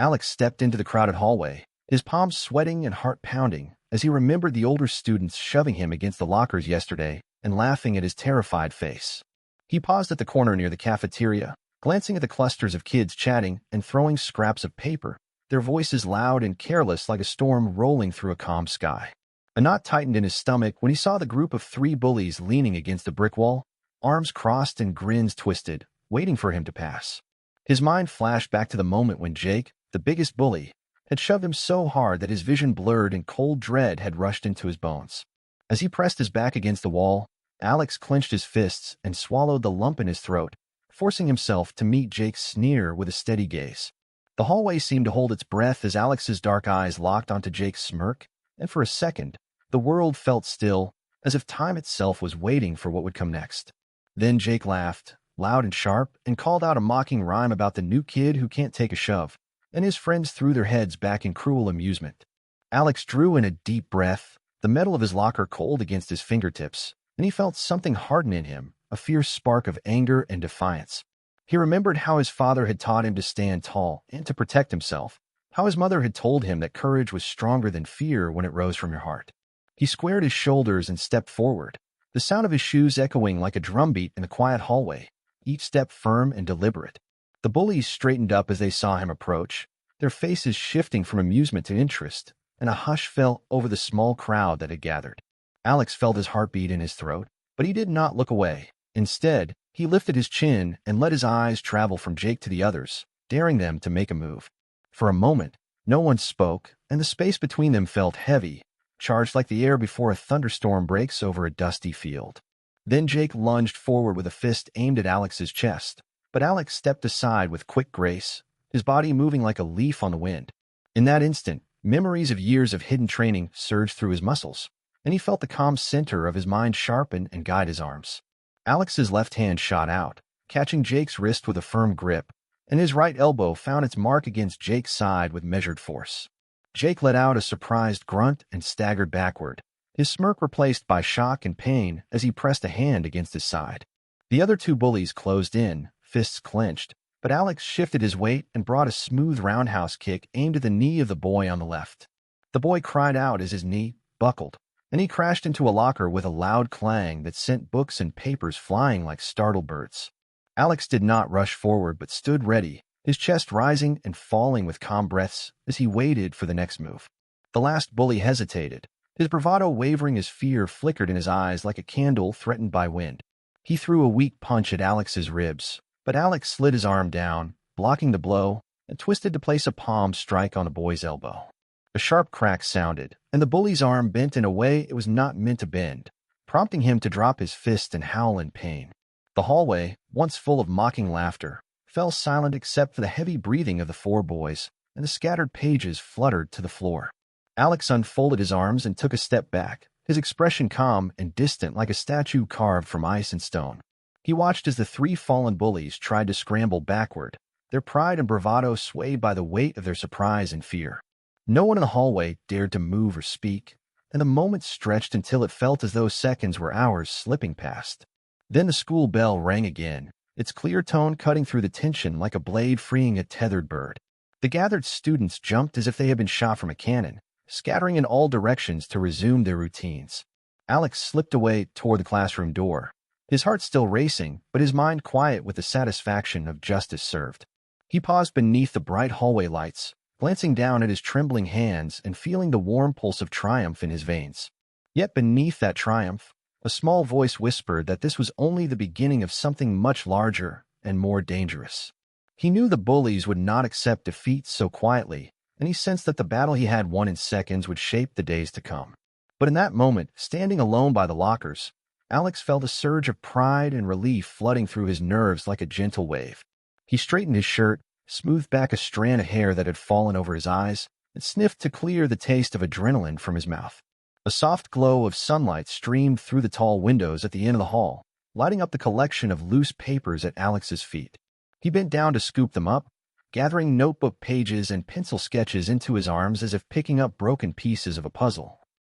Alex stepped into the crowded hallway, his palms sweating and heart pounding as he remembered the older students shoving him against the lockers yesterday and laughing at his terrified face. He paused at the corner near the cafeteria, glancing at the clusters of kids chatting and throwing scraps of paper, their voices loud and careless like a storm rolling through a calm sky. A knot tightened in his stomach when he saw the group of 3 bullies leaning against the brick wall, arms crossed and grins twisted, waiting for him to pass. His mind flashed back to the moment when Jake, the biggest bully, had shoved him so hard that his vision blurred and cold dread had rushed into his bones. As he pressed his back against the wall, Alex clenched his fists and swallowed the lump in his throat, forcing himself to meet Jake's sneer with a steady gaze. The hallway seemed to hold its breath as Alex's dark eyes locked onto Jake's smirk, and for a second, the world felt still, as if time itself was waiting for what would come next. Then Jake laughed, loud and sharp, and called out a mocking rhyme about the new kid who can't take a shove, and his friends threw their heads back in cruel amusement. Alex drew in a deep breath, the metal of his locker cold against his fingertips, and he felt something harden in him, a fierce spark of anger and defiance. He remembered how his father had taught him to stand tall and to protect himself, how his mother had told him that courage was stronger than fear when it rose from your heart. He squared his shoulders and stepped forward, the sound of his shoes echoing like a drumbeat in the quiet hallway, each step firm and deliberate. The bullies straightened up as they saw him approach, their faces shifting from amusement to interest, and a hush fell over the small crowd that had gathered. Alex felt his heartbeat in his throat, but he did not look away. Instead, he lifted his chin and let his eyes travel from Jake to the others, daring them to make a move. For a moment, no one spoke, and the space between them felt heavy, charged like the air before a thunderstorm breaks over a dusty field. Then Jake lunged forward with a fist aimed at Alex's chest, but Alex stepped aside with quick grace, his body moving like a leaf on the wind. In that instant, memories of years of hidden training surged through his muscles, and he felt the calm center of his mind sharpen and guide his arms. Alex's left hand shot out, catching Jake's wrist with a firm grip, and his right elbow found its mark against Jake's side with measured force. Jake let out a surprised grunt and staggered backward, his smirk replaced by shock and pain as he pressed a hand against his side. The other 2 bullies closed in, fists clenched, but Alex shifted his weight and brought a smooth roundhouse kick aimed at the knee of the boy on the left. The boy cried out as his knee buckled, and he crashed into a locker with a loud clang that sent books and papers flying like startled birds. Alex did not rush forward but stood ready, his chest rising and falling with calm breaths as he waited for the next move. The last bully hesitated, his bravado wavering as fear flickered in his eyes like a candle threatened by wind. He threw a weak punch at Alex's ribs, but Alex slid his arm down, blocking the blow, and twisted to place a palm strike on the boy's elbow. A sharp crack sounded, and the bully's arm bent in a way it was not meant to bend, prompting him to drop his fist and howl in pain. The hallway, once full of mocking laughter, fell silent except for the heavy breathing of the 4 boys, and the scattered pages fluttered to the floor. Alex unfolded his arms and took a step back, his expression calm and distant like a statue carved from ice and stone. He watched as the 3 fallen bullies tried to scramble backward, their pride and bravado swayed by the weight of their surprise and fear. No one in the hallway dared to move or speak, and the moment stretched until it felt as though seconds were hours slipping past. Then the school bell rang again, its clear tone cutting through the tension like a blade freeing a tethered bird. The gathered students jumped as if they had been shot from a cannon, scattering in all directions to resume their routines. Alex slipped away toward the classroom door, his heart still racing, but his mind quiet with the satisfaction of justice served. He paused beneath the bright hallway lights, glancing down at his trembling hands and feeling the warm pulse of triumph in his veins. Yet beneath that triumph, a small voice whispered that this was only the beginning of something much larger and more dangerous. He knew the bullies would not accept defeat so quietly, and he sensed that the battle he had won in seconds would shape the days to come. But in that moment, standing alone by the lockers, Alex felt a surge of pride and relief flooding through his nerves like a gentle wave. He straightened his shirt, smoothed back a strand of hair that had fallen over his eyes, and sniffed to clear the taste of adrenaline from his mouth. A soft glow of sunlight streamed through the tall windows at the end of the hall, lighting up the collection of loose papers at Alex's feet. He bent down to scoop them up, gathering notebook pages and pencil sketches into his arms as if picking up broken pieces of a puzzle.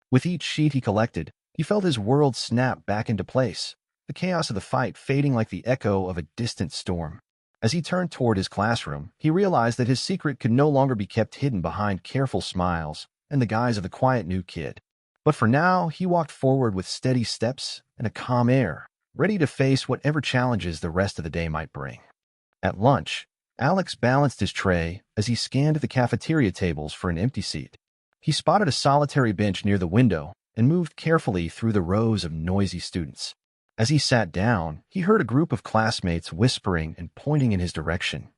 With each sheet he collected, he felt his world snap back into place, the chaos of the fight fading like the echo of a distant storm. As he turned toward his classroom, he realized that his secret could no longer be kept hidden behind careful smiles and the guise of the quiet new kid. But for now, he walked forward with steady steps and a calm air, ready to face whatever challenges the rest of the day might bring. At lunch, Alex balanced his tray as he scanned the cafeteria tables for an empty seat. He spotted a solitary bench near the window and moved carefully through the rows of noisy students. As he sat down, he heard a group of classmates whispering and pointing in his direction.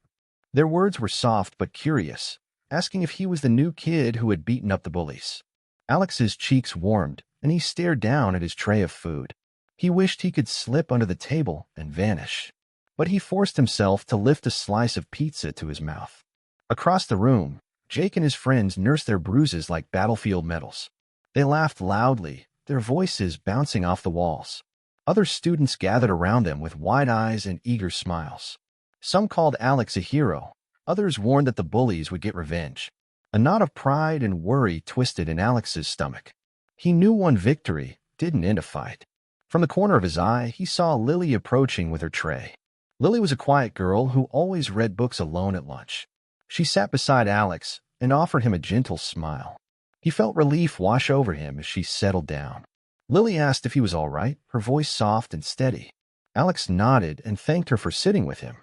Their words were soft but curious, asking if he was the new kid who had beaten up the bullies. Alex's cheeks warmed, and he stared down at his tray of food. He wished he could slip under the table and vanish, but he forced himself to lift a slice of pizza to his mouth. Across the room, Jake and his friends nursed their bruises like battlefield medals. They laughed loudly, their voices bouncing off the walls. Other students gathered around them with wide eyes and eager smiles. Some called Alex a hero, others warned that the bullies would get revenge. A knot of pride and worry twisted in Alex's stomach. He knew one victory didn't end a fight. From the corner of his eye, he saw Lily approaching with her tray. Lily was a quiet girl who always read books alone at lunch. She sat beside Alex and offered him a gentle smile. He felt relief wash over him as she settled down. Lily asked if he was all right, her voice soft and steady. Alex nodded and thanked her for sitting with him.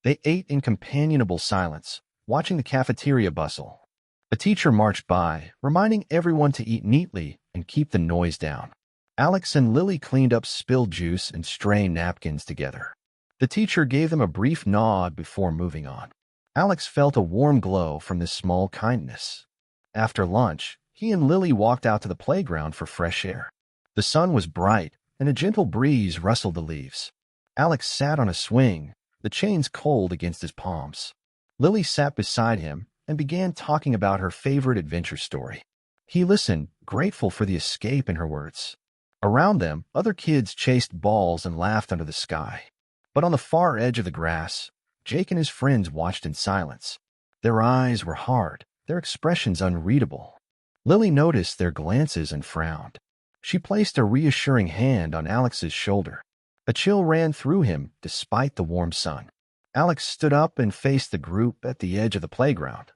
They ate in companionable silence, watching the cafeteria bustle. A teacher marched by, reminding everyone to eat neatly and keep the noise down. Alex and Lily cleaned up spilled juice and stray napkins together. The teacher gave them a brief nod before moving on. Alex felt a warm glow from this small kindness. After lunch, he and Lily walked out to the playground for fresh air. The sun was bright, and a gentle breeze rustled the leaves. Alex sat on a swing, the chains cold against his palms. Lily sat beside him and began talking about her favorite adventure story. He listened, grateful for the escape in her words. Around them, other kids chased balls and laughed under the sky. But on the far edge of the grass, Jake and his friends watched in silence. Their eyes were hard, their expressions unreadable. Lily noticed their glances and frowned. She placed a reassuring hand on Alex's shoulder. A chill ran through him despite the warm sun. Alex stood up and faced the group at the edge of the playground.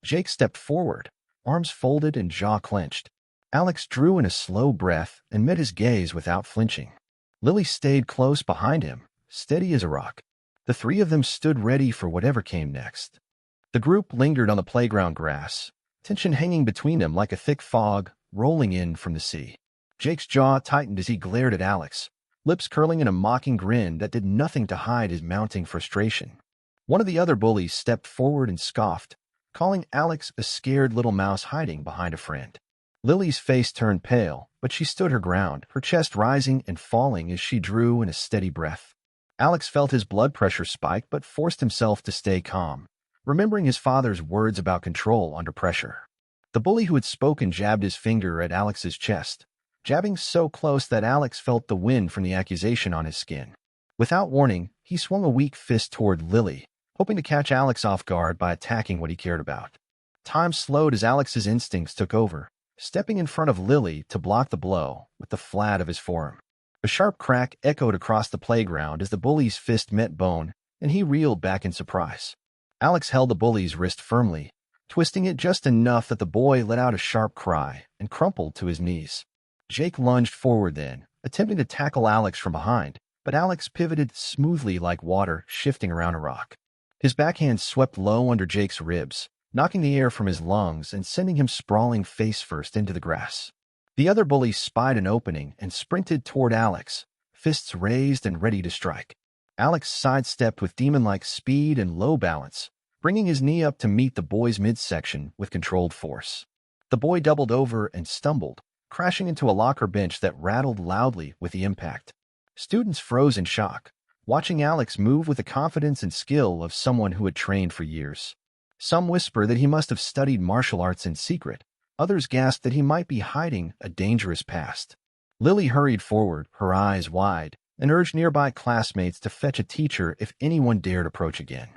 Jake stepped forward, arms folded and jaw clenched. Alex drew in a slow breath and met his gaze without flinching. Lily stayed close behind him, steady as a rock. The three of them stood ready for whatever came next. The group lingered on the playground grass, tension hanging between them like a thick fog rolling in from the sea. Jake's jaw tightened as he glared at Alex, lips curling in a mocking grin that did nothing to hide his mounting frustration. One of the other bullies stepped forward and scoffed, calling Alex a scared little mouse hiding behind a friend. Lily's face turned pale, but she stood her ground, her chest rising and falling as she drew in a steady breath. Alex felt his blood pressure spike but forced himself to stay calm, remembering his father's words about control under pressure. The bully who had spoken jabbed his finger at Alex's chest, jabbing so close that Alex felt the wind from the accusation on his skin. Without warning, he swung a weak fist toward Lily, hoping to catch Alex off guard by attacking what he cared about. Time slowed as Alex's instincts took over, stepping in front of Lily to block the blow with the flat of his forearm. A sharp crack echoed across the playground as the bully's fist met bone, and he reeled back in surprise. Alex held the bully's wrist firmly, twisting it just enough that the boy let out a sharp cry and crumpled to his knees. Jake lunged forward then, attempting to tackle Alex from behind, but Alex pivoted smoothly like water shifting around a rock. His backhand swept low under Jake's ribs, knocking the air from his lungs and sending him sprawling face first into the grass. The other bully spied an opening and sprinted toward Alex, fists raised and ready to strike. Alex sidestepped with demon-like speed and low balance, bringing his knee up to meet the boy's midsection with controlled force. The boy doubled over and stumbled, crashing into a locker bench that rattled loudly with the impact. Students froze in shock, watching Alex move with the confidence and skill of someone who had trained for years. Some whispered that he must have studied martial arts in secret. Others gasped that he might be hiding a dangerous past. Lily hurried forward, her eyes wide, and urged nearby classmates to fetch a teacher if anyone dared approach again.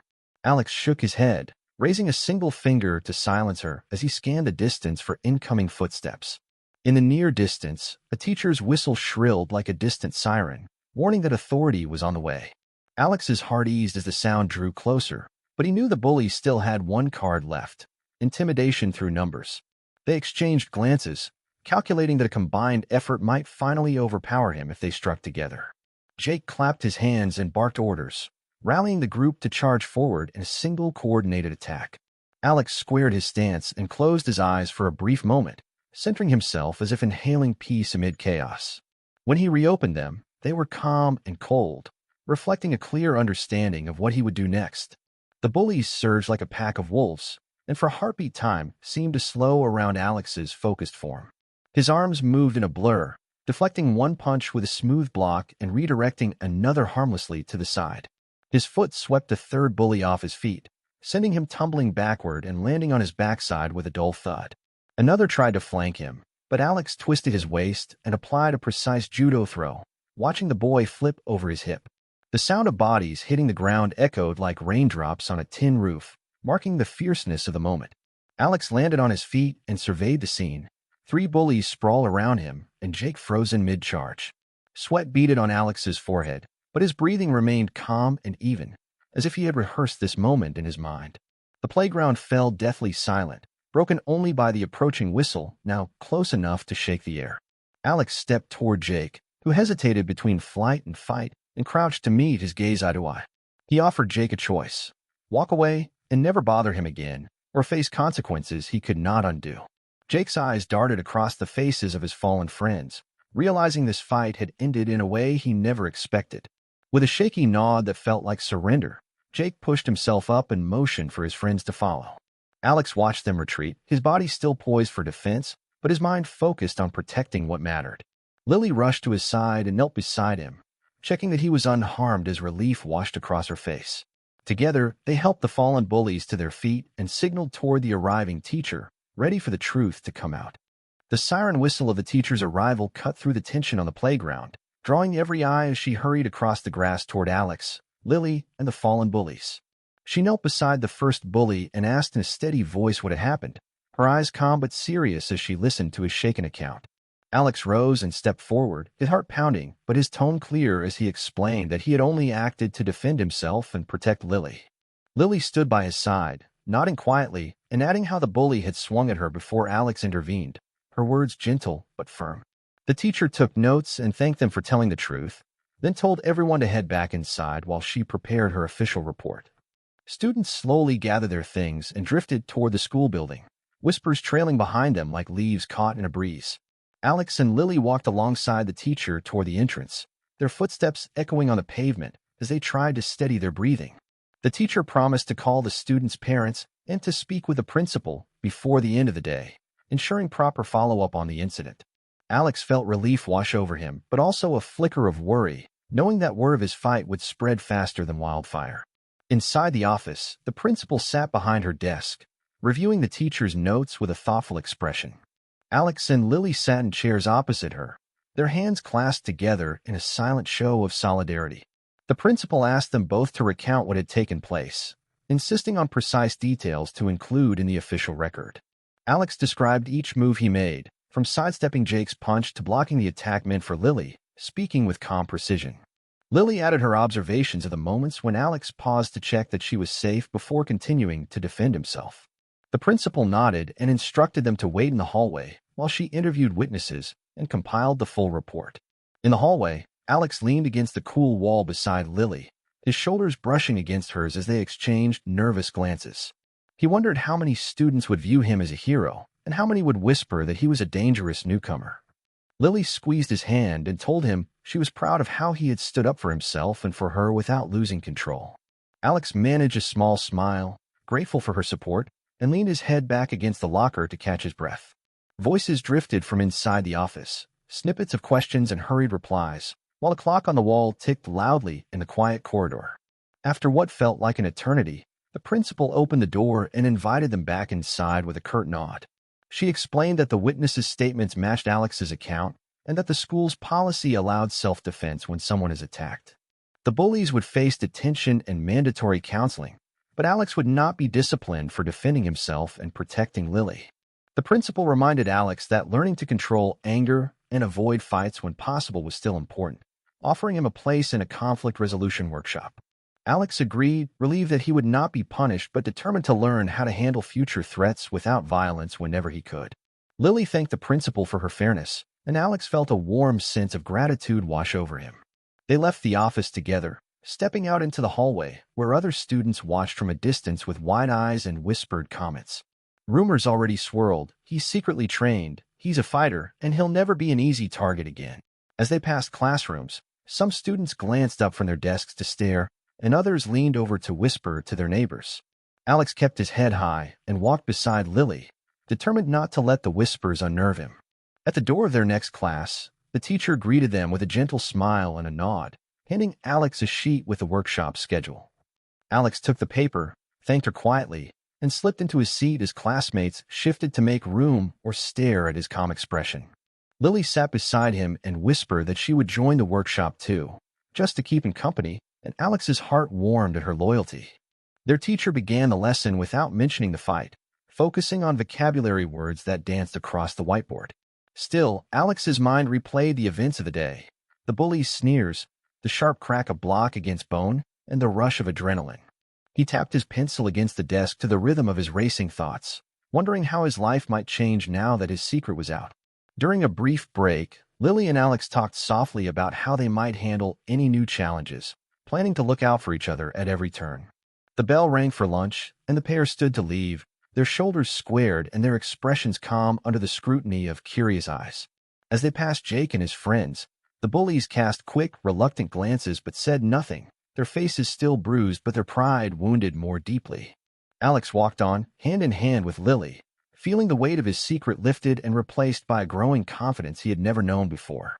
Alex shook his head, raising a single finger to silence her as he scanned the distance for incoming footsteps. In the near distance, a teacher's whistle shrilled like a distant siren, warning that authority was on the way. Alex's heart eased as the sound drew closer, but he knew the bully still had one card left: intimidation through numbers. They exchanged glances, calculating that a combined effort might finally overpower him if they struck together. Jake clapped his hands and barked orders, rallying the group to charge forward in a single coordinated attack. Alex squared his stance and closed his eyes for a brief moment, centering himself as if inhaling peace amid chaos. When he reopened them, they were calm and cold, reflecting a clear understanding of what he would do next. The bullies surged like a pack of wolves, and for heartbeat time seemed to slow around Alex's focused form. His arms moved in a blur, deflecting one punch with a smooth block and redirecting another harmlessly to the side. His foot swept a third bully off his feet, sending him tumbling backward and landing on his backside with a dull thud. Another tried to flank him, but Alex twisted his waist and applied a precise judo throw, watching the boy flip over his hip. The sound of bodies hitting the ground echoed like raindrops on a tin roof, marking the fierceness of the moment. Alex landed on his feet and surveyed the scene. 3 bullies sprawl around him, and Jake frozen mid-charge. Sweat beaded on Alex's forehead, but his breathing remained calm and even, as if he had rehearsed this moment in his mind. The playground fell deathly silent, broken only by the approaching whistle, now close enough to shake the air. Alex stepped toward Jake, who hesitated between flight and fight, and crouched to meet his gaze eye to eye. He offered Jake a choice: walk away and never bother him again, or face consequences he could not undo. Jake's eyes darted across the faces of his fallen friends, realizing this fight had ended in a way he never expected. With a shaky nod that felt like surrender, Jake pushed himself up and motioned for his friends to follow. Alex watched them retreat, his body still poised for defense, but his mind focused on protecting what mattered. Lily rushed to his side and knelt beside him, checking that he was unharmed as relief washed across her face. Together, they helped the fallen bullies to their feet and signaled toward the arriving teacher, ready for the truth to come out. The siren whistle of the teacher's arrival cut through the tension on the playground, drawing every eye as she hurried across the grass toward Alex, Lily, and the fallen bullies. She knelt beside the first bully and asked in a steady voice what had happened, her eyes calm but serious as she listened to his shaken account. Alex rose and stepped forward, his heart pounding, but his tone clear as he explained that he had only acted to defend himself and protect Lily. Lily stood by his side, nodding quietly and adding how the bully had swung at her before Alex intervened, her words gentle but firm. The teacher took notes and thanked them for telling the truth, then told everyone to head back inside while she prepared her official report. Students slowly gathered their things and drifted toward the school building, whispers trailing behind them like leaves caught in a breeze. Alex and Lily walked alongside the teacher toward the entrance, their footsteps echoing on the pavement as they tried to steady their breathing. The teacher promised to call the students' parents and to speak with the principal before the end of the day, ensuring proper follow-up on the incident. Alex felt relief wash over him, but also a flicker of worry, knowing that word of his fight would spread faster than wildfire. Inside the office, the principal sat behind her desk, reviewing the teacher's notes with a thoughtful expression. Alex and Lily sat in chairs opposite her, their hands clasped together in a silent show of solidarity. The principal asked them both to recount what had taken place, insisting on precise details to include in the official record. Alex described each move he made, from sidestepping Jake's punch to blocking the attack meant for Lily, speaking with calm precision. Lily added her observations of the moments when Alex paused to check that she was safe before continuing to defend himself. The principal nodded and instructed them to wait in the hallway while she interviewed witnesses and compiled the full report. In the hallway, Alex leaned against the cool wall beside Lily, his shoulders brushing against hers as they exchanged nervous glances. He wondered how many students would view him as a hero and how many would whisper that he was a dangerous newcomer. Lily squeezed his hand and told him she was proud of how he had stood up for himself and for her without losing control. Alex managed a small smile, grateful for her support, and leaned his head back against the locker to catch his breath. Voices drifted from inside the office, snippets of questions and hurried replies, while a clock on the wall ticked loudly in the quiet corridor. After what felt like an eternity, the principal opened the door and invited them back inside with a curt nod. She explained that the witnesses' statements matched Alex's account and that the school's policy allowed self-defense when someone is attacked. The bullies would face detention and mandatory counseling, but Alex would not be disciplined for defending himself and protecting Lily. The principal reminded Alex that learning to control anger and avoid fights when possible was still important, offering him a place in a conflict resolution workshop. Alex agreed, relieved that he would not be punished but determined to learn how to handle future threats without violence whenever he could. Lily thanked the principal for her fairness, and Alex felt a warm sense of gratitude wash over him. They left the office together, stepping out into the hallway, where other students watched from a distance with wide eyes and whispered comments. Rumors already swirled. He's secretly trained, he's a fighter, and he'll never be an easy target again. As they passed classrooms, some students glanced up from their desks to stare, and others leaned over to whisper to their neighbors. Alex kept his head high and walked beside Lily, determined not to let the whispers unnerve him. At the door of their next class, the teacher greeted them with a gentle smile and a nod, handing Alex a sheet with the workshop schedule. Alex took the paper, thanked her quietly, and slipped into his seat as classmates shifted to make room or stare at his calm expression. Lily sat beside him and whispered that she would join the workshop too, just to keep him company, and Alex's heart warmed at her loyalty. Their teacher began the lesson without mentioning the fight, focusing on vocabulary words that danced across the whiteboard. Still, Alex's mind replayed the events of the day, the bullies' sneers, the sharp crack of block against bone, and the rush of adrenaline. He tapped his pencil against the desk to the rhythm of his racing thoughts, wondering how his life might change now that his secret was out. During a brief break, Lily and Alex talked softly about how they might handle any new challenges, planning to look out for each other at every turn. The bell rang for lunch, and the pair stood to leave, their shoulders squared and their expressions calm under the scrutiny of curious eyes. As they passed Jake and his friends, the bullies cast quick, reluctant glances but said nothing, their faces still bruised but their pride wounded more deeply. Alex walked on, hand in hand with Lily, feeling the weight of his secret lifted and replaced by a growing confidence he had never known before.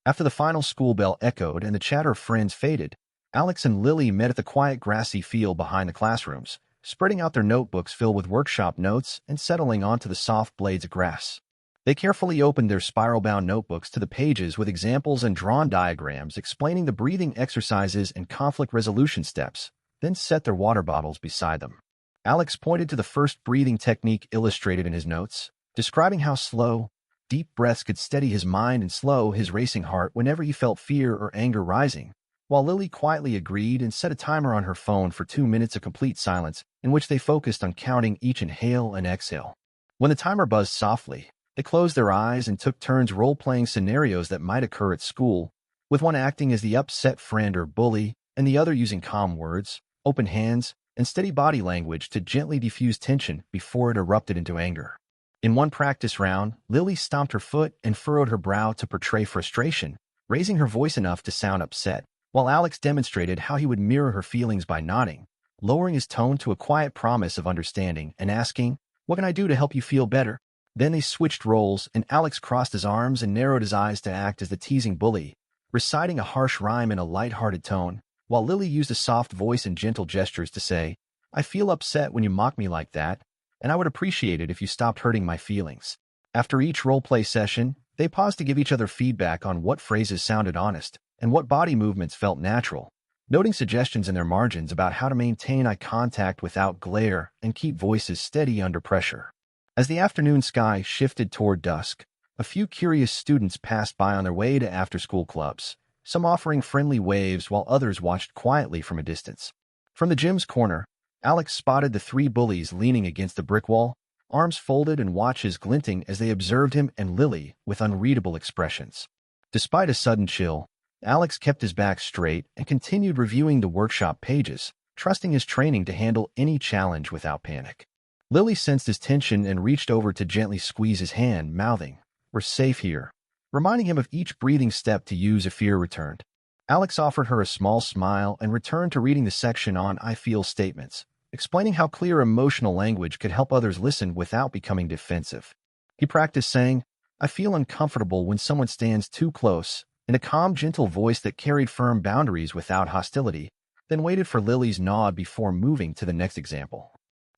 After the final school bell echoed and the chatter of friends faded, Alex and Lily met at the quiet grassy field behind the classrooms, spreading out their notebooks filled with workshop notes and settling onto the soft blades of grass. They carefully opened their spiral-bound notebooks to the pages with examples and drawn diagrams explaining the breathing exercises and conflict resolution steps, then set their water bottles beside them. Alex pointed to the first breathing technique illustrated in his notes, describing how slow, deep breaths could steady his mind and slow his racing heart whenever he felt fear or anger rising, while Lily quietly agreed and set a timer on her phone for 2 minutes of complete silence in which they focused on counting each inhale and exhale. When the timer buzzed softly, they closed their eyes and took turns role-playing scenarios that might occur at school, with one acting as the upset friend or bully and the other using calm words, open hands, and steady body language to gently diffuse tension before it erupted into anger. In one practice round, Lily stomped her foot and furrowed her brow to portray frustration, raising her voice enough to sound upset, while Alex demonstrated how he would mirror her feelings by nodding, lowering his tone to a quiet promise of understanding and asking, "What can I do to help you feel better?" Then they switched roles, and Alex crossed his arms and narrowed his eyes to act as the teasing bully, reciting a harsh rhyme in a light-hearted tone, while Lily used a soft voice and gentle gestures to say, "I feel upset when you mock me like that, and I would appreciate it if you stopped hurting my feelings." After each role-play session, they paused to give each other feedback on what phrases sounded honest and what body movements felt natural, noting suggestions in their margins about how to maintain eye contact without glare and keep voices steady under pressure. As the afternoon sky shifted toward dusk, a few curious students passed by on their way to after-school clubs, some offering friendly waves while others watched quietly from a distance. From the gym's corner, Alex spotted the 3 bullies leaning against the brick wall, arms folded and watches glinting as they observed him and Lily with unreadable expressions. Despite a sudden chill, Alex kept his back straight and continued reviewing the workshop pages, trusting his training to handle any challenge without panic. Lily sensed his tension and reached over to gently squeeze his hand, mouthing, "We're safe here," reminding him of each breathing step to use if fear returned. Alex offered her a small smile and returned to reading the section on "I feel" statements, explaining how clear emotional language could help others listen without becoming defensive. He practiced saying, "I feel uncomfortable when someone stands too close," in a calm, gentle voice that carried firm boundaries without hostility, then waited for Lily's nod before moving to the next example.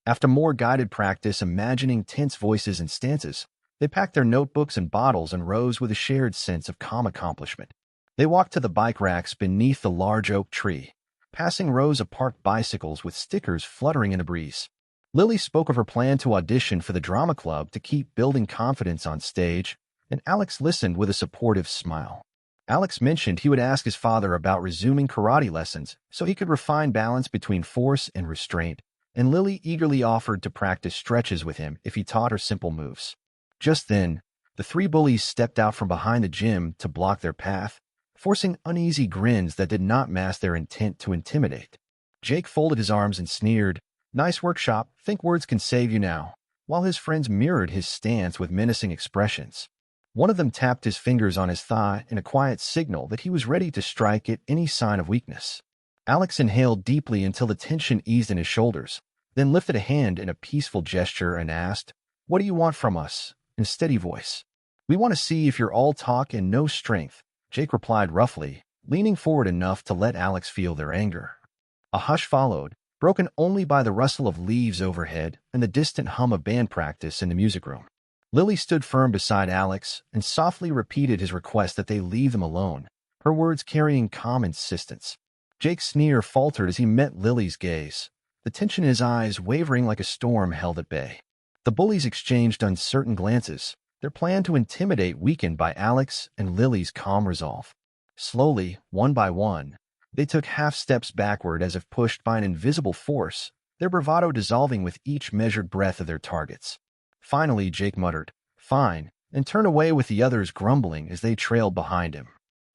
After more guided practice imagining tense voices and stances, they packed their notebooks and bottles and rose with a shared sense of calm accomplishment. They walked to the bike racks beneath the large oak tree, passing rows of parked bicycles with stickers fluttering in the breeze. Lily spoke of her plan to audition for the drama club to keep building confidence on stage, and Alex listened with a supportive smile. Alex mentioned he would ask his father about resuming karate lessons so he could refine balance between force and restraint, and Lily eagerly offered to practice stretches with him if he taught her simple moves. Just then, the three bullies stepped out from behind the gym to block their path, forcing uneasy grins that did not mask their intent to intimidate. Jake folded his arms and sneered, "Nice workshop, think words can save you now," while his friends mirrored his stance with menacing expressions. One of them tapped his fingers on his thigh in a quiet signal that he was ready to strike at any sign of weakness. Alex inhaled deeply until the tension eased in his shoulders, then lifted a hand in a peaceful gesture and asked, "What do you want from us?" in a steady voice. "We want to see if you're all talk and no strength," Jake replied roughly, leaning forward enough to let Alex feel their anger. A hush followed, broken only by the rustle of leaves overhead and the distant hum of band practice in the music room. Lily stood firm beside Alex and softly repeated his request that they leave them alone, her words carrying calm insistence. Jake's sneer faltered as he met Lily's gaze, the tension in his eyes wavering like a storm held at bay. The bullies exchanged uncertain glances, their plan to intimidate weakened by Alex and Lily's calm resolve. Slowly, one by one, they took half steps backward as if pushed by an invisible force, their bravado dissolving with each measured breath of their targets. Finally, Jake muttered, "Fine," and turned away with the others grumbling as they trailed behind him.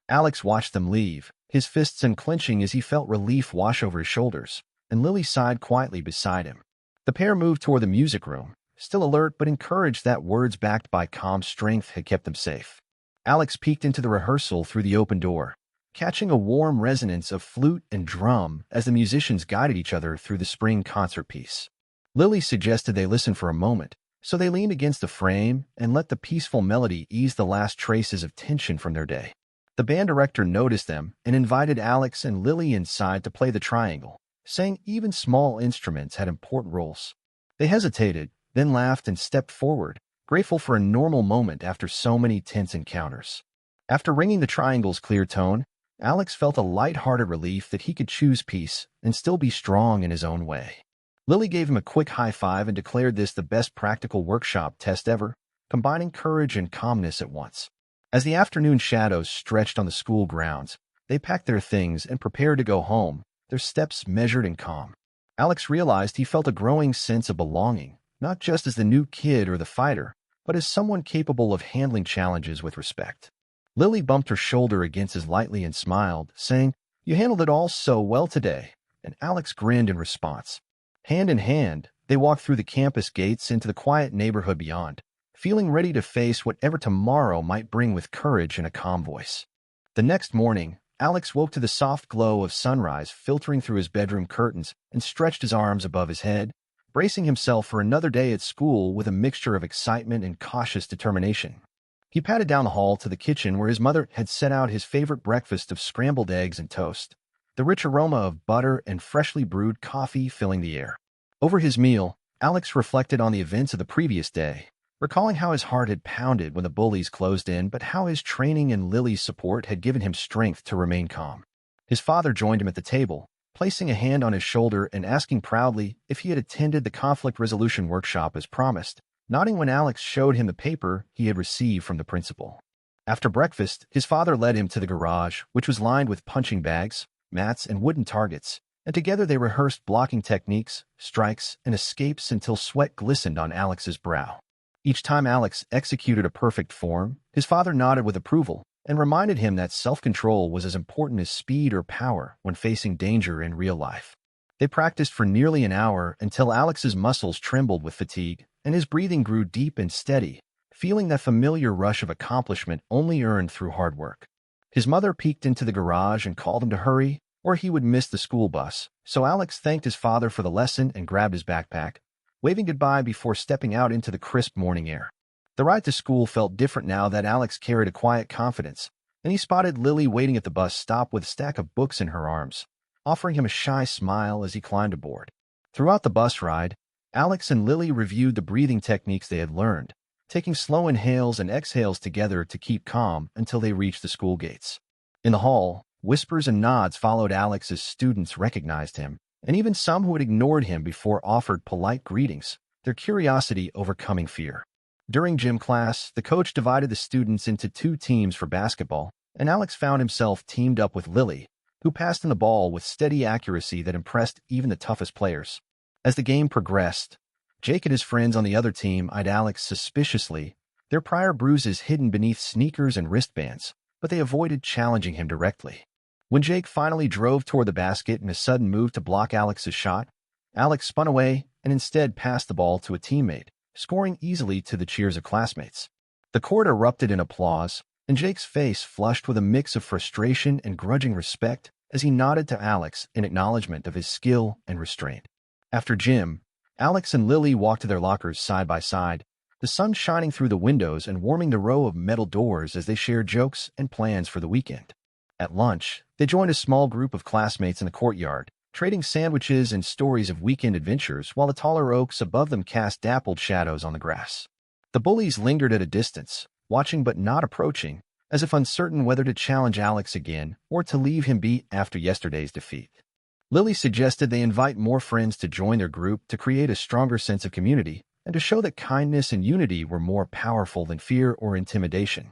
Alex watched them leave, his fists unclenching as he felt relief wash over his shoulders, and Lily sighed quietly beside him. The pair moved toward the music room, still alert but encouraged that words backed by calm strength had kept them safe. Alex peeked into the rehearsal through the open door, catching a warm resonance of flute and drum as the musicians guided each other through the spring concert piece. Lily suggested they listen for a moment, so they leaned against the frame and let the peaceful melody ease the last traces of tension from their day. The band director noticed them and invited Alex and Lily inside to play the triangle, saying even small instruments had important roles. They hesitated, then laughed and stepped forward, grateful for a normal moment after so many tense encounters. After ringing the triangle's clear tone, Alex felt a light-hearted relief that he could choose peace and still be strong in his own way. Lily gave him a quick high five and declared this the best practical workshop test ever, combining courage and calmness at once. As the afternoon shadows stretched on the school grounds, they packed their things and prepared to go home, their steps measured and calm. Alex realized he felt a growing sense of belonging, not just as the new kid or the fighter, but as someone capable of handling challenges with respect. Lily bumped her shoulder against his lightly and smiled, saying, "You handled it all so well today," and Alex grinned in response. Hand in hand, they walked through the campus gates into the quiet neighborhood beyond, feeling ready to face whatever tomorrow might bring with courage and a calm voice. The next morning, Alex woke to the soft glow of sunrise filtering through his bedroom curtains and stretched his arms above his head, bracing himself for another day at school with a mixture of excitement and cautious determination. He padded down the hall to the kitchen where his mother had set out his favorite breakfast of scrambled eggs and toast, the rich aroma of butter and freshly brewed coffee filling the air. Over his meal, Alex reflected on the events of the previous day, recalling how his heart had pounded when the bullies closed in, but how his training and Lily's support had given him strength to remain calm. His father joined him at the table, placing a hand on his shoulder and asking proudly if he had attended the conflict resolution workshop as promised, nodding when Alex showed him the paper he had received from the principal. After breakfast, his father led him to the garage, which was lined with punching bags, mats, and wooden targets, and together they rehearsed blocking techniques, strikes, and escapes until sweat glistened on Alex's brow. Each time Alex executed a perfect form, his father nodded with approval and reminded him that self-control was as important as speed or power when facing danger in real life. They practiced for nearly an hour until Alex's muscles trembled with fatigue and his breathing grew deep and steady, feeling that familiar rush of accomplishment only earned through hard work. His mother peeked into the garage and called him to hurry, or he would miss the school bus, so Alex thanked his father for the lesson and grabbed his backpack, waving goodbye before stepping out into the crisp morning air. The ride to school felt different now that Alex carried a quiet confidence, and he spotted Lily waiting at the bus stop with a stack of books in her arms, offering him a shy smile as he climbed aboard. Throughout the bus ride, Alex and Lily reviewed the breathing techniques they had learned, taking slow inhales and exhales together to keep calm until they reached the school gates. In the hall, whispers and nods followed Alex as students recognized him, and even some who had ignored him before offered polite greetings, their curiosity overcoming fear. During gym class, the coach divided the students into two teams for basketball, and Alex found himself teamed up with Lily, who passed him the ball with steady accuracy that impressed even the toughest players. As the game progressed, Jake and his friends on the other team eyed Alex suspiciously, their prior bruises hidden beneath sneakers and wristbands, but they avoided challenging him directly. When Jake finally drove toward the basket in a sudden move to block Alex's shot, Alex spun away and instead passed the ball to a teammate, scoring easily to the cheers of classmates. The court erupted in applause, and Jake's face flushed with a mix of frustration and grudging respect as he nodded to Alex in acknowledgement of his skill and restraint. After gym, Alex and Lily walked to their lockers side by side, the sun shining through the windows and warming the row of metal doors as they shared jokes and plans for the weekend. At lunch, they joined a small group of classmates in the courtyard, trading sandwiches and stories of weekend adventures while the taller oaks above them cast dappled shadows on the grass. The bullies lingered at a distance, watching but not approaching, as if uncertain whether to challenge Alex again or to leave him be after yesterday's defeat. Lily suggested they invite more friends to join their group to create a stronger sense of community and to show that kindness and unity were more powerful than fear or intimidation.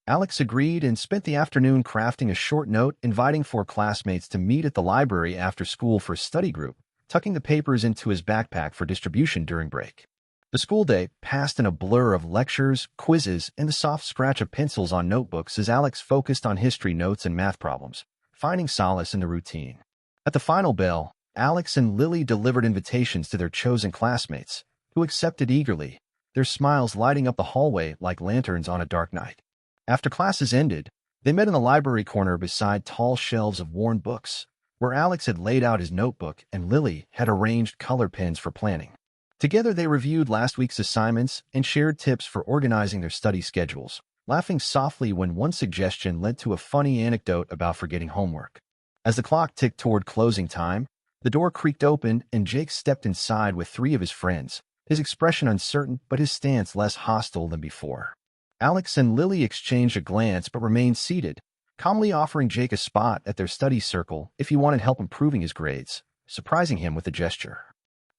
Alex agreed and spent the afternoon crafting a short note inviting 4 classmates to meet at the library after school for a study group, tucking the papers into his backpack for distribution during break. The school day passed in a blur of lectures, quizzes, and the soft scratch of pencils on notebooks as Alex focused on history notes and math problems, finding solace in the routine. At the final bell, Alex and Lily delivered invitations to their chosen classmates, who accepted eagerly, their smiles lighting up the hallway like lanterns on a dark night. After classes ended, they met in the library corner beside tall shelves of worn books, where Alex had laid out his notebook and Lily had arranged color pens for planning. Together they reviewed last week's assignments and shared tips for organizing their study schedules, laughing softly when one suggestion led to a funny anecdote about forgetting homework. As the clock ticked toward closing time, the door creaked open and Jake stepped inside with 3 of his friends, his expression uncertain but his stance less hostile than before. Alex and Lily exchanged a glance but remained seated, calmly offering Jake a spot at their study circle if he wanted help improving his grades, surprising him with a gesture.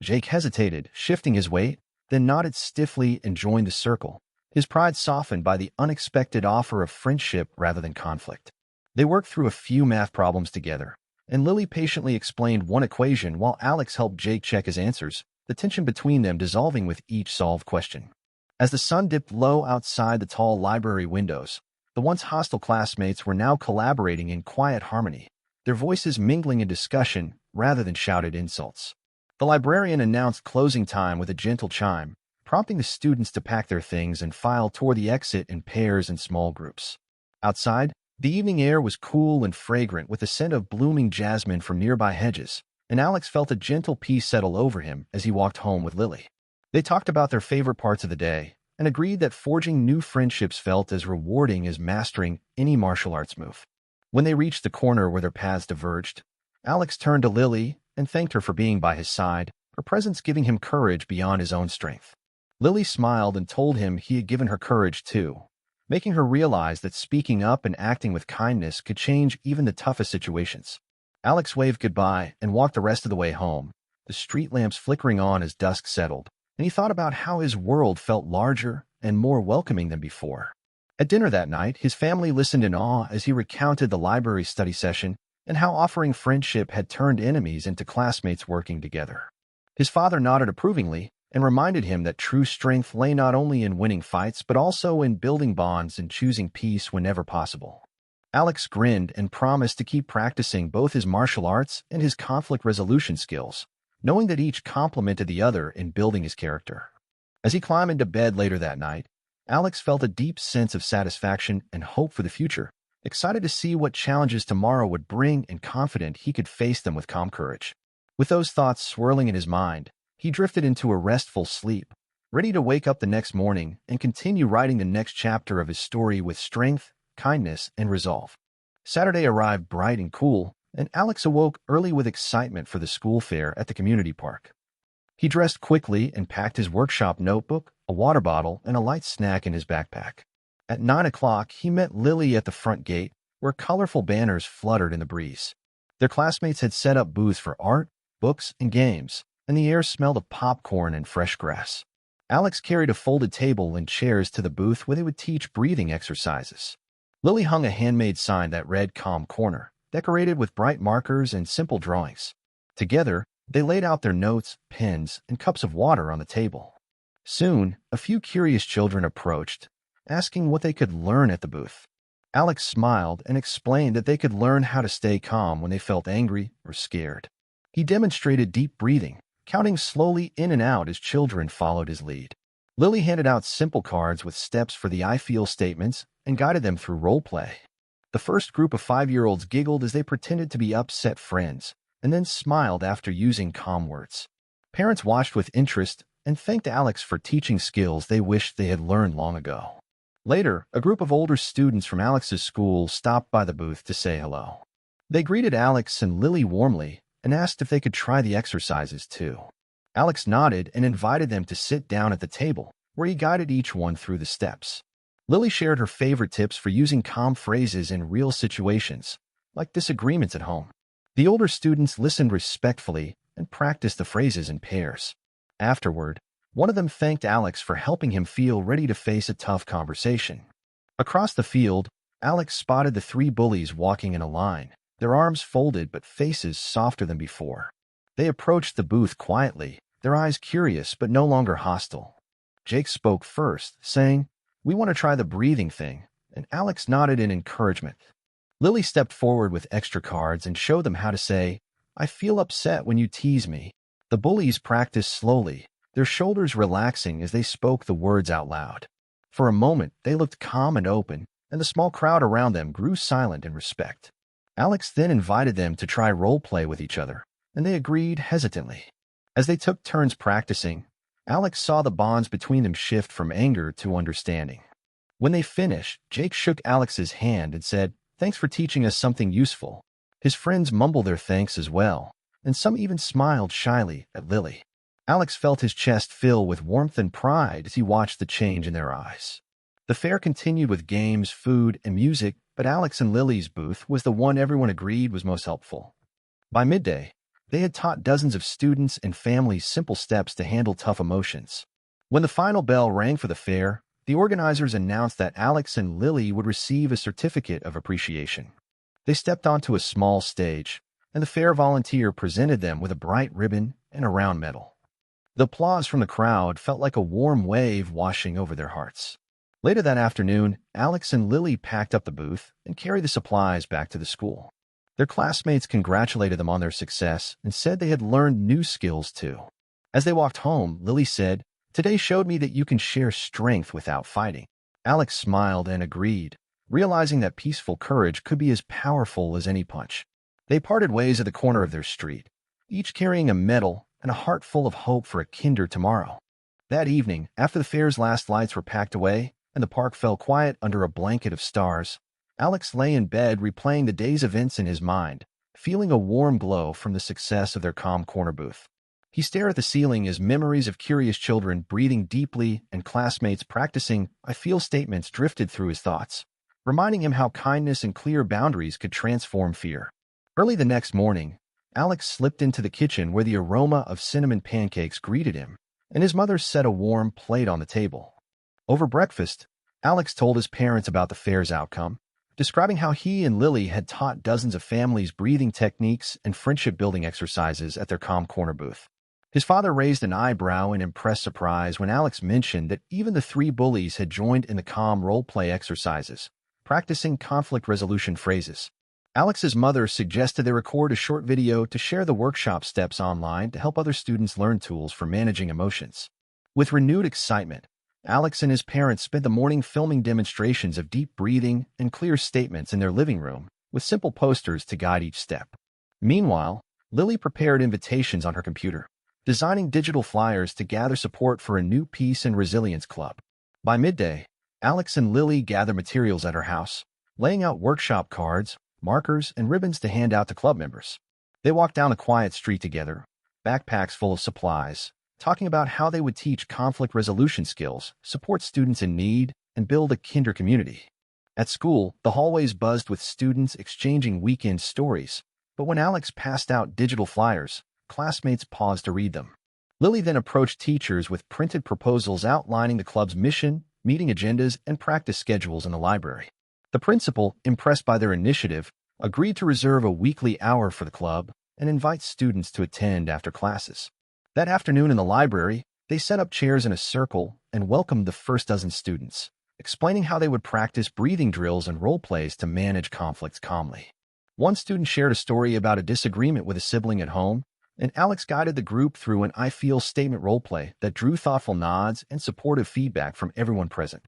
Jake hesitated, shifting his weight, then nodded stiffly and joined the circle, his pride softened by the unexpected offer of friendship rather than conflict. They worked through a few math problems together, and Lily patiently explained one equation while Alex helped Jake check his answers, the tension between them dissolving with each solved question. As the sun dipped low outside the tall library windows, the once hostile classmates were now collaborating in quiet harmony, their voices mingling in discussion rather than shouted insults. The librarian announced closing time with a gentle chime, prompting the students to pack their things and file toward the exit in pairs and small groups. Outside, the evening air was cool and fragrant with the scent of blooming jasmine from nearby hedges, and Alex felt a gentle peace settle over him as he walked home with Lily. They talked about their favorite parts of the day and agreed that forging new friendships felt as rewarding as mastering any martial arts move. When they reached the corner where their paths diverged, Alex turned to Lily and thanked her for being by his side, her presence giving him courage beyond his own strength. Lily smiled and told him he had given her courage too, making her realize that speaking up and acting with kindness could change even the toughest situations. Alex waved goodbye and walked the rest of the way home, the street lamps flickering on as dusk settled, and he thought about how his world felt larger and more welcoming than before. At dinner that night, his family listened in awe as he recounted the library study session and how offering friendship had turned enemies into classmates working together. His father nodded approvingly and reminded him that true strength lay not only in winning fights but also in building bonds and choosing peace whenever possible. Alex grinned and promised to keep practicing both his martial arts and his conflict resolution skills, knowing that each complemented the other in building his character. As he climbed into bed later that night, Alex felt a deep sense of satisfaction and hope for the future, excited to see what challenges tomorrow would bring and confident he could face them with calm courage. With those thoughts swirling in his mind, he drifted into a restful sleep, ready to wake up the next morning and continue writing the next chapter of his story with strength, kindness, and resolve. Saturday arrived bright and cool, and Alex awoke early with excitement for the school fair at the community park. He dressed quickly and packed his workshop notebook, a water bottle, and a light snack in his backpack. At 9 o'clock, he met Lily at the front gate, where colorful banners fluttered in the breeze. Their classmates had set up booths for art, books, and games, and the air smelled of popcorn and fresh grass. Alex carried a folded table and chairs to the booth where they would teach breathing exercises. Lily hung a handmade sign that read Calm Corner, decorated with bright markers and simple drawings. Together, they laid out their notes, pens, and cups of water on the table. Soon, a few curious children approached, asking what they could learn at the booth. Alex smiled and explained that they could learn how to stay calm when they felt angry or scared. He demonstrated deep breathing, counting slowly in and out as children followed his lead. Lily handed out simple cards with steps for the I feel statements and guided them through role play. The first group of 5-year-olds giggled as they pretended to be upset friends and then smiled after using calm words. Parents watched with interest and thanked Alex for teaching skills they wished they had learned long ago. Later, a group of older students from Alex's school stopped by the booth to say hello. They greeted Alex and Lily warmly and asked if they could try the exercises too. Alex nodded and invited them to sit down at the table, where he guided each one through the steps. Lily shared her favorite tips for using calm phrases in real situations, like disagreements at home. The older students listened respectfully and practiced the phrases in pairs. Afterward, one of them thanked Alex for helping him feel ready to face a tough conversation. Across the field, Alex spotted the 3 bullies walking in a line, their arms folded but faces softer than before. They approached the booth quietly, their eyes curious but no longer hostile. Jake spoke first, saying, "We want to try the breathing thing," and Alex nodded in encouragement. Lily stepped forward with extra cards and showed them how to say, "I feel upset when you tease me." The bullies practiced slowly, their shoulders relaxing as they spoke the words out loud. For a moment, they looked calm and open, and the small crowd around them grew silent in respect. Alex then invited them to try role play with each other, and they agreed hesitantly. As they took turns practicing, Alex saw the bonds between them shift from anger to understanding. When they finished, Jake shook Alex's hand and said, "Thanks for teaching us something useful." His friends mumbled their thanks as well, and some even smiled shyly at Lily. Alex felt his chest fill with warmth and pride as he watched the change in their eyes. The fair continued with games, food, and music, but Alex and Lily's booth was the one everyone agreed was most helpful. By midday, they had taught dozens of students and families simple steps to handle tough emotions. When the final bell rang for the fair, the organizers announced that Alex and Lily would receive a certificate of appreciation. They stepped onto a small stage, and the fair volunteer presented them with a bright ribbon and a round medal. The applause from the crowd felt like a warm wave washing over their hearts. Later that afternoon, Alex and Lily packed up the booth and carried the supplies back to the school. Their classmates congratulated them on their success and said they had learned new skills too. As they walked home, Lily said, "Today showed me that you can share strength without fighting." Alex smiled and agreed, realizing that peaceful courage could be as powerful as any punch. They parted ways at the corner of their street, each carrying a medal and a heart full of hope for a kinder tomorrow. That evening, after the fair's last lights were packed away and the park fell quiet under a blanket of stars, Alex lay in bed replaying the day's events in his mind, feeling a warm glow from the success of their Calm Corner booth. He stared at the ceiling as memories of curious children breathing deeply and classmates practicing "I feel" statements drifted through his thoughts, reminding him how kindness and clear boundaries could transform fear. Early the next morning, Alex slipped into the kitchen where the aroma of cinnamon pancakes greeted him, and his mother set a warm plate on the table. Over breakfast, Alex told his parents about the fair's outcome, describing how he and Lily had taught dozens of families breathing techniques and friendship-building exercises at their Calm Corner booth. His father raised an eyebrow in impressed surprise when Alex mentioned that even the 3 bullies had joined in the calm role-play exercises, practicing conflict resolution phrases. Alex's mother suggested they record a short video to share the workshop steps online to help other students learn tools for managing emotions. With renewed excitement, Alex and his parents spent the morning filming demonstrations of deep breathing and clear statements in their living room, with simple posters to guide each step. Meanwhile, Lily prepared invitations on her computer, designing digital flyers to gather support for a new Peace and Resilience Club. By midday, Alex and Lily gathered materials at her house, laying out workshop cards, markers, and ribbons to hand out to club members. They walked down a quiet street together, backpacks full of supplies, talking about how they would teach conflict resolution skills, support students in need, and build a kinder community. At school, the hallways buzzed with students exchanging weekend stories, but when Alex passed out digital flyers, classmates paused to read them. Lily then approached teachers with printed proposals outlining the club's mission, meeting agendas, and practice schedules in the library. The principal, impressed by their initiative, agreed to reserve a weekly hour for the club and invite students to attend after classes. That afternoon in the library, they set up chairs in a circle and welcomed the first dozen students, explaining how they would practice breathing drills and role plays to manage conflicts calmly. One student shared a story about a disagreement with a sibling at home, and Alex guided the group through an "I feel" statement roleplay that drew thoughtful nods and supportive feedback from everyone present.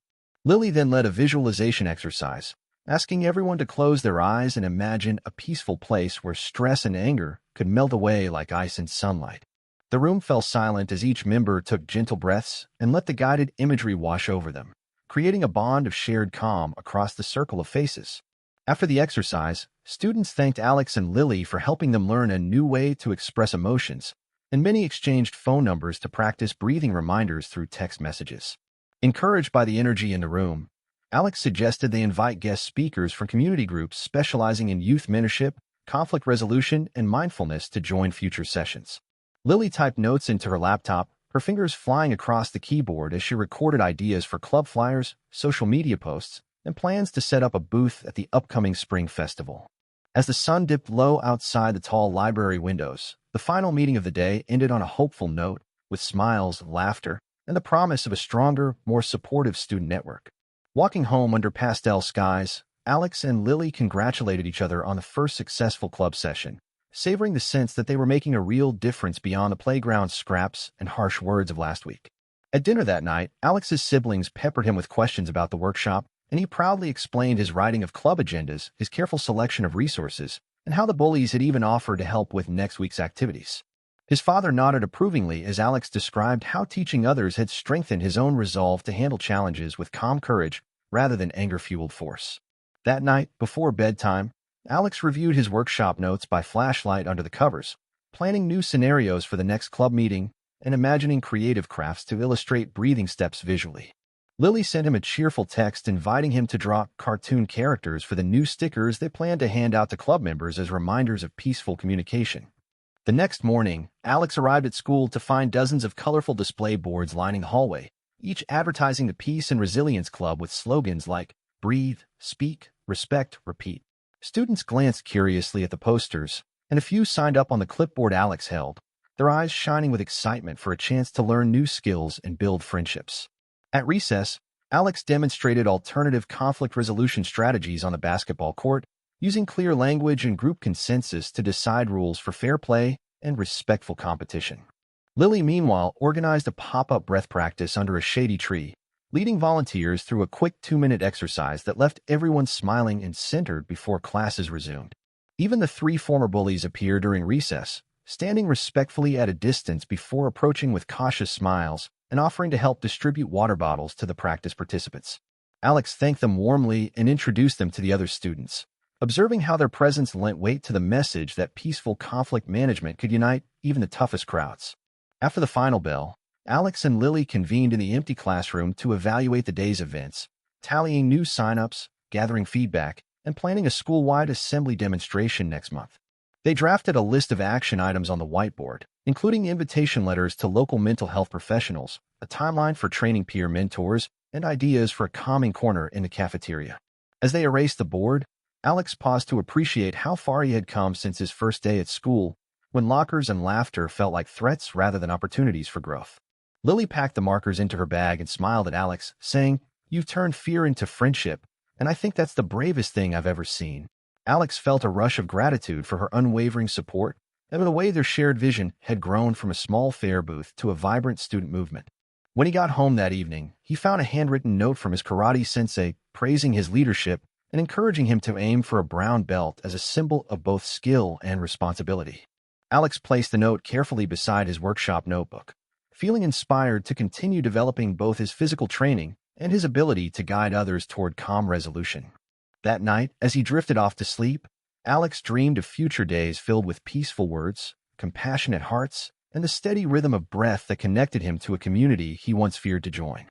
Lily then led a visualization exercise, asking everyone to close their eyes and imagine a peaceful place where stress and anger could melt away like ice in sunlight. The room fell silent as each member took gentle breaths and let the guided imagery wash over them, creating a bond of shared calm across the circle of faces. After the exercise, students thanked Alex and Lily for helping them learn a new way to express emotions, and many exchanged phone numbers to practice breathing reminders through text messages. Encouraged by the energy in the room, Alex suggested they invite guest speakers from community groups specializing in youth mentorship, conflict resolution, and mindfulness to join future sessions. Lily typed notes into her laptop, her fingers flying across the keyboard as she recorded ideas for club flyers, social media posts, and plans to set up a booth at the upcoming spring festival. As the sun dipped low outside the tall library windows, the final meeting of the day ended on a hopeful note, with smiles, laughter, and the promise of a stronger, more supportive student network. Walking home under pastel skies, Alex and Lily congratulated each other on the first successful club session, savoring the sense that they were making a real difference beyond the playground scraps and harsh words of last week. At dinner that night, Alex's siblings peppered him with questions about the workshop, and he proudly explained his writing of club agendas, his careful selection of resources, and how the Bullies had even offered to help with next week's activities. His father nodded approvingly as Alex described how teaching others had strengthened his own resolve to handle challenges with calm courage rather than anger-fueled force. That night, before bedtime, Alex reviewed his workshop notes by flashlight under the covers, planning new scenarios for the next club meeting and imagining creative crafts to illustrate breathing steps visually. Lily sent him a cheerful text inviting him to draw cartoon characters for the new stickers they planned to hand out to club members as reminders of peaceful communication. The next morning, Alex arrived at school to find dozens of colorful display boards lining the hallway, each advertising the Peace and Resilience Club with slogans like "Breathe, Speak, Respect, Repeat." Students glanced curiously at the posters, and a few signed up on the clipboard Alex held, their eyes shining with excitement for a chance to learn new skills and build friendships. At recess, Alex demonstrated alternative conflict resolution strategies on the basketball court, using clear language and group consensus to decide rules for fair play and respectful competition. Lily, meanwhile, organized a pop-up breath practice under a shady tree, leading volunteers through a quick 2-minute exercise that left everyone smiling and centered before classes resumed. Even the 3 former bullies appeared during recess, standing respectfully at a distance before approaching with cautious smiles and offering to help distribute water bottles to the practice participants. Alex thanked them warmly and introduced them to the other students, observing how their presence lent weight to the message that peaceful conflict management could unite even the toughest crowds. After the final bell, Alex and Lily convened in the empty classroom to evaluate the day's events, tallying new sign-ups, gathering feedback, and planning a school-wide assembly demonstration next month. They drafted a list of action items on the whiteboard, including invitation letters to local mental health professionals, a timeline for training peer mentors, and ideas for a calming corner in the cafeteria. As they erased the board, Alex paused to appreciate how far he had come since his first day at school, when lockers and laughter felt like threats rather than opportunities for growth. Lily packed the markers into her bag and smiled at Alex, saying, "You've turned fear into friendship, and I think that's the bravest thing I've ever seen." Alex felt a rush of gratitude for her unwavering support and for the way their shared vision had grown from a small fair booth to a vibrant student movement. When he got home that evening, he found a handwritten note from his karate sensei praising his leadership and encouraging him to aim for a brown belt as a symbol of both skill and responsibility. Alex placed the note carefully beside his workshop notebook, feeling inspired to continue developing both his physical training and his ability to guide others toward calm resolution. That night, as he drifted off to sleep, Alex dreamed of future days filled with peaceful words, compassionate hearts, and the steady rhythm of breath that connected him to a community he once feared to join.